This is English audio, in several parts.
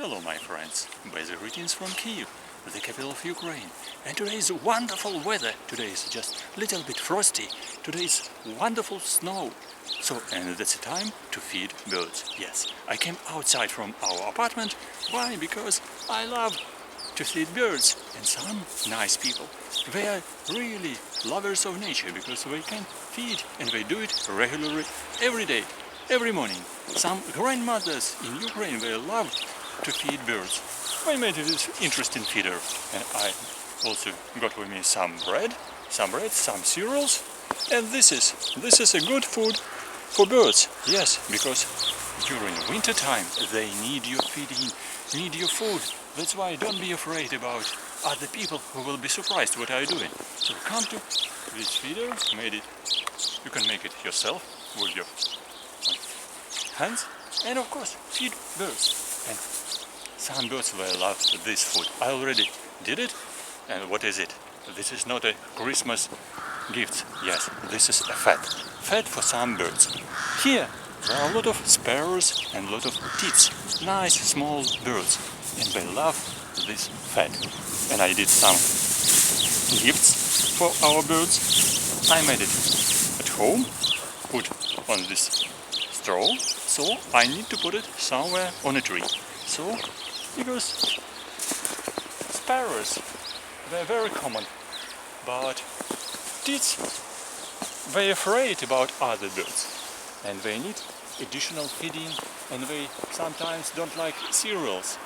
Hello my friends, basic greetings from Kiev, the capital of Ukraine. And today is wonderful weather. Today is just a little bit frosty. Today is wonderful snow. And that's the time to feed birds. Yes, I came outside from our apartment. Why? Because I love to feed birds. And some nice people, they are really lovers of nature because they can feed and they do it regularly every day, every morning. Some grandmothers in Ukraine, they love to feed birds. I made this interesting feeder, and I also got with me some bread, some cereals, and this is a good food for birds. Yes, because during winter time they need your feeding, need your food. That's why don't be afraid about other people who will be surprised what I'm doing. So come to this feeder, you can make it yourself with your hands, and of course feed birds. And some birds will love this food. I already did it. And what is it? This is not a Christmas gift. Yes, this is a fat for some birds. Here there are a lot of sparrows and a lot of tits, nice small birds, and they love this fat. And I did some gifts for our birds. I made it at home, put on this straw, so I need to put it somewhere on a tree. So, because sparrows, they're very common, but tits, they're afraid about other birds, and they need additional feeding, and they sometimes don't like cereals.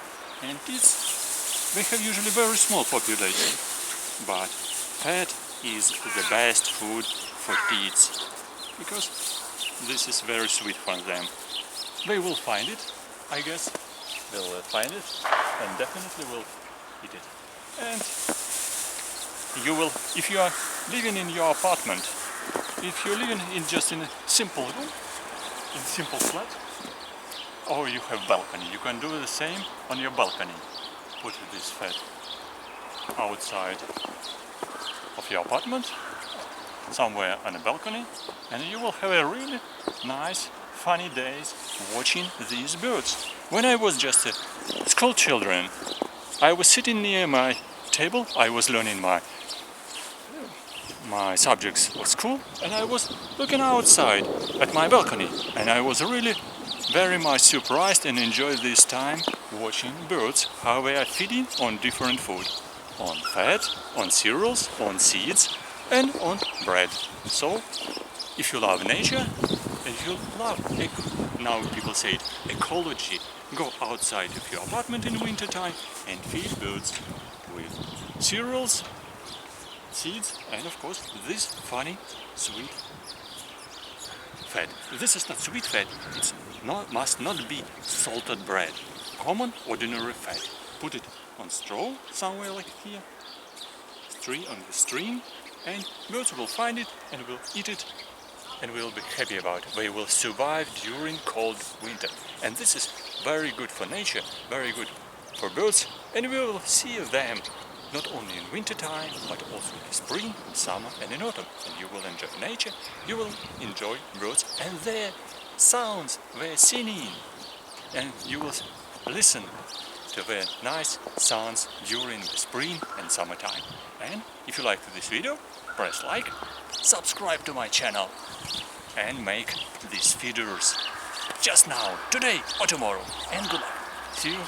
And tits, they have usually very small population, but fat is the best food for tits, because this is very sweet for them. They will find it, I guess. They'll find it and definitely will eat it. And you will, if you are living in your apartment, if you're living just in a simple room, in a simple flat, or you have balcony, you can do the same on your balcony. Put this fat outside of your apartment, somewhere on a balcony, and you will have a really nice, funny days watching these birds. When I was just a school children, I was sitting near my table, I was learning my subjects of school, and I was looking outside at my balcony, and I was really very much surprised and enjoyed this time watching birds, how they are feeding on different food, on fat, on cereals, on seeds, and on bread. So, if you love nature, and if you love, now people say it, ecology, go outside of your apartment in winter time and feed birds with cereals, seeds, and of course this funny sweet fat. This is not sweet fat, it must not be salted bread, common ordinary fat. Put it on straw somewhere like here, on the stream, and birds will find it and will eat it and will be happy about it. They will survive during cold winter. And this is very good for nature, very good for birds, and we will see them not only in winter time, but also in spring, summer and in autumn. And you will enjoy nature, you will enjoy birds and their sounds, their singing, and you will listen to their nice sounds during the spring and summertime. And if you liked this video, press like, subscribe to my channel, and make these feeders just now, today or tomorrow. And good luck. See you